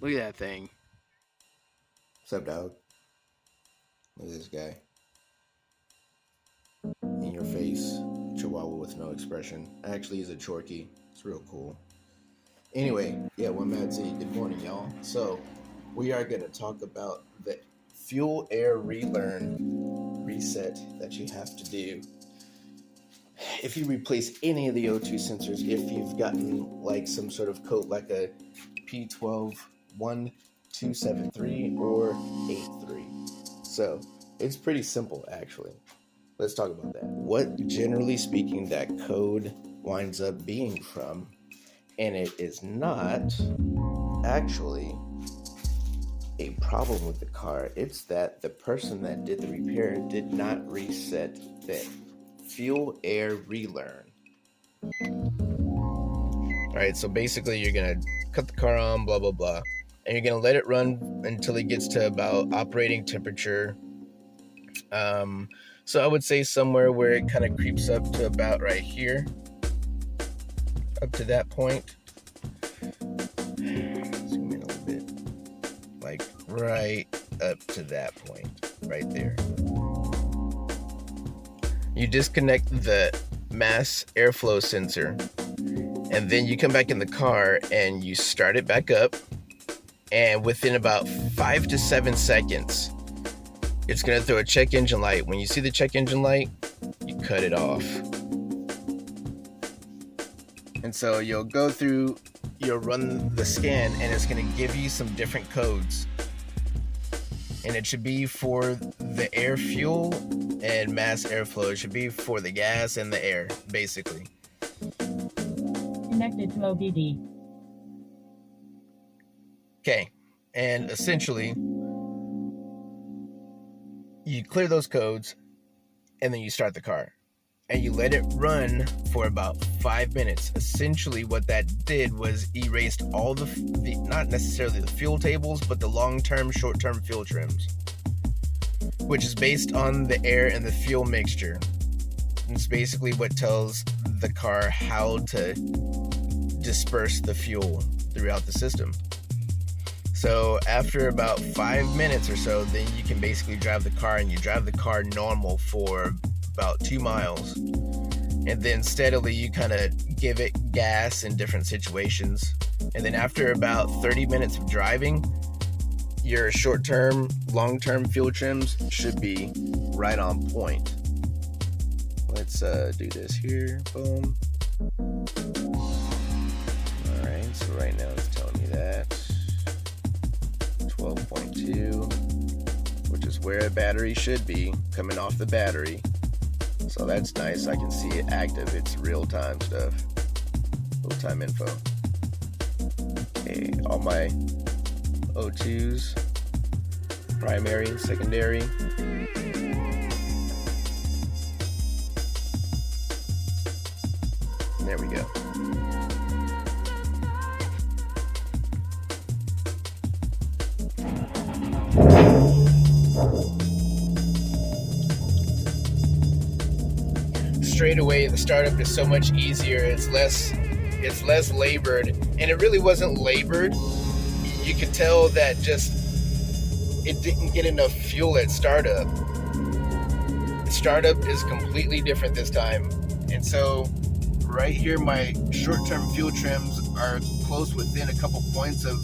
Look at that thing. What's up, dog? Look at this guy. In your face. Chihuahua with no expression. Actually, he's a Chorky. It's real cool. Anyway, yeah, one Matt Z. Good morning, y'all. So, we are going to talk about the fuel air relearn reset that you have to do if you replace any of the O2 sensors. If you've gotten like some sort of code like a P12 1273 or 83. So, it's pretty simple actually. Let's talk about that. What, generally speaking, that code winds up being from, and it is not actually a problem with the car. It's that the person that did the repair did not reset the fuel air relearn. All right, so basically you're gonna cut the car on, blah blah blah, and you're gonna let it run until it gets to about operating temperature. So I would say somewhere where it kind of creeps up to about right here, up to that point. Zoom in a little bit, like right up to that point, right there. You disconnect the mass airflow sensor, and then you come back in the car and you start it back up, and within about 5 to 7 seconds, it's going to throw a check engine light. When you see the check engine light, you cut it off. And so you'll go through, you'll run the scan, and it's going to give you some different codes. And it should be for the air fuel and mass airflow. It should be for the gas and the air, basically. Connected to OBD. Okay, and essentially, you clear those codes, and then you start the car. And you let it run for about 5 minutes. Essentially, what that did was erased all the not necessarily the fuel tables, but the long-term, short-term fuel trims, which is based on the air and the fuel mixture. It's basically what tells the car how to disperse the fuel throughout the system. So after about 5 minutes or so, then you can basically drive the car, and you drive the car normal for about 2 miles. And then steadily you kind of give it gas in different situations. And then after about 30 minutes of driving, your short-term, long-term fuel trims should be right on point. Let's do this here. Boom. Alright, so right now it's telling me that 12.2, which is where a battery should be, coming off the battery. So that's nice. I can see it active. It's real-time stuff. Real-time info. Okay, all my O2s, primary, secondary. There we go. Straight away, the startup is so much easier. It's less labored, and it really wasn't labored. You could tell that just it didn't get enough fuel at startup. Startup is completely different this time, and so right here, my short-term fuel trims are close within a couple points of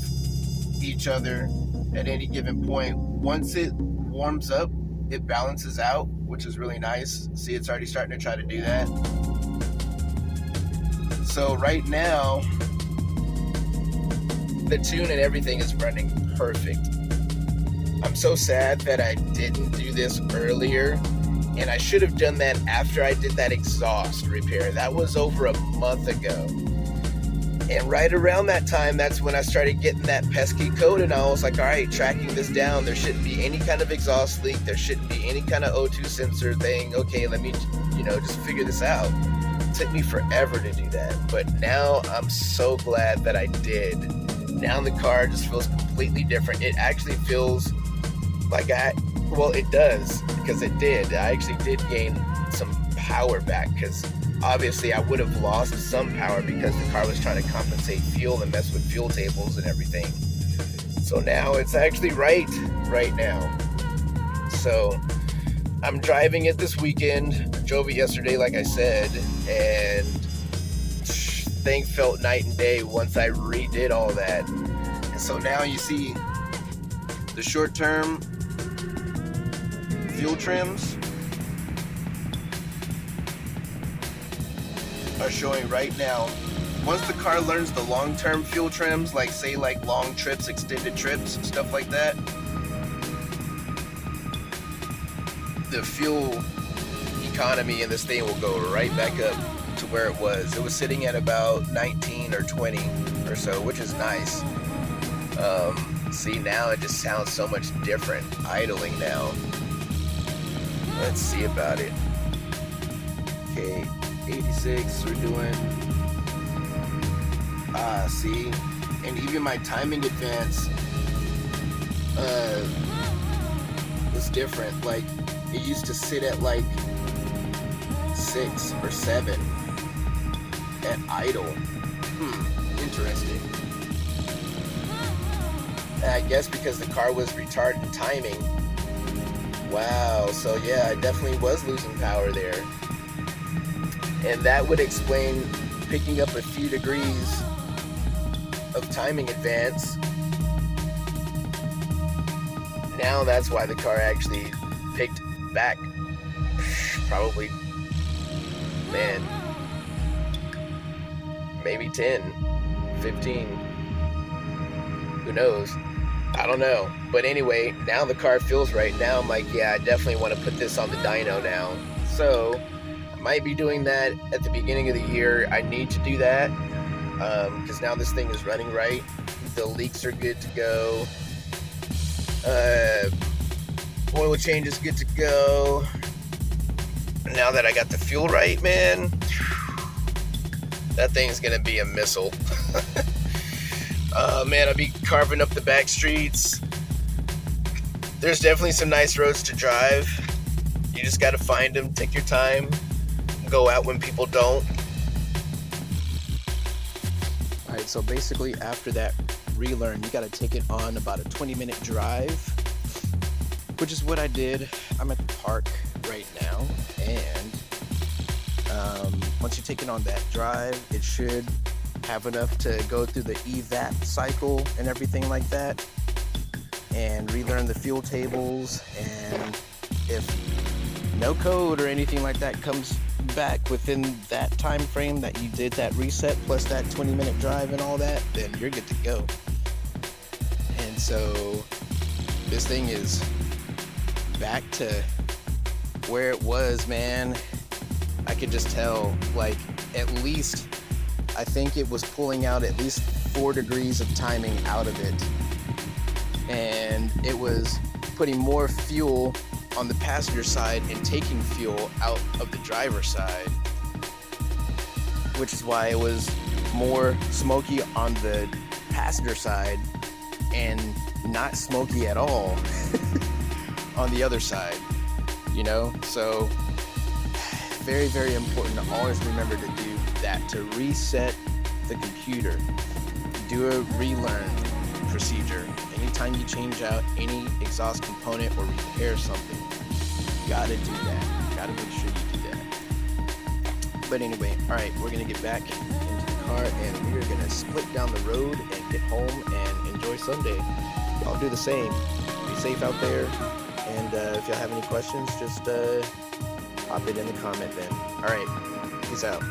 each other at any given point. Once it warms up, it balances out, which is really nice. See, it's already starting to try to do that. So right now, the tune and everything is running perfect. I'm so sad that I didn't do this earlier, and I should have done that after I did that exhaust repair. That was over a month ago. And right around that time, that's when I started getting that pesky code, and I was like, all right, tracking this down. There shouldn't be any kind of exhaust leak. There shouldn't be any kind of O2 sensor thing. Okay, let me, just figure this out. It took me forever to do that, but now I'm so glad that I did. Now the car just feels completely different. It actually feels like it does, because it did. I actually did gain some power back, because obviously I would have lost some power because the car was trying to compensate fuel and mess with fuel tables and everything. So now it's actually right now. So I'm driving it this weekend. Drove it yesterday, like I said, and thing felt night and day once I redid all that. And so now you see the short-term fuel trims are showing right now. Once the car learns the long-term fuel trims, like say like long trips, extended trips, stuff like that, the fuel economy in this thing will go right back up to where it was. It was sitting at about 19 or 20 or so, which is nice. See, now it just sounds so much different idling now. Let's see about it. Okay, 86 we're doing. See, and even my timing advance was different. Like, it used to sit at like 6 or 7 at idle. Interesting. And I guess because the car was retarded in timing. Wow, so yeah, I definitely was losing power there. And that would explain picking up a few degrees of timing advance. Now that's why the car actually picked back. Probably, man, maybe 10, 15. Who knows? I don't know. But anyway, now the car feels right. Now I'm like, yeah, I definitely want to put this on the dyno now. So I might be doing that at the beginning of the year. I need to do that because now this thing is running right. The leaks are good to go. Oil change is good to go. Now that I got the fuel right, man, that thing's gonna be a missile. Man, I'll be carving up the back streets. There's definitely some nice roads to drive. You just gotta find them, take your time, go out when people don't. Alright, so basically after that relearn, you gotta take it on about a 20-minute drive, which is what I did. I'm at the park right now, and once you take it on that drive, it should have enough to go through the evap cycle and everything like that, and relearn the fuel tables. And if no code or anything like that comes back within that time frame that you did that reset plus that 20-minute drive and all that, then you're good to go. And so this thing is back to where it was, man. I could just tell, like, at least I think it was pulling out at least 4 degrees of timing out of it, and it was putting more fuel on the passenger side and taking fuel out of the driver's side, which is why it was more smoky on the passenger side and not smoky at all on the other side, you know? So very, very important to always remember to do that, to reset the computer. Do a relearn procedure. Anytime you change out any exhaust component or repair something, you gotta do that. You gotta make sure you do that. But anyway, alright, we're gonna get back into the car and we're gonna split down the road and get home and enjoy Sunday. Y'all do the same. Be safe out there, and if y'all have any questions, just pop it in the comment then. Alright, peace out.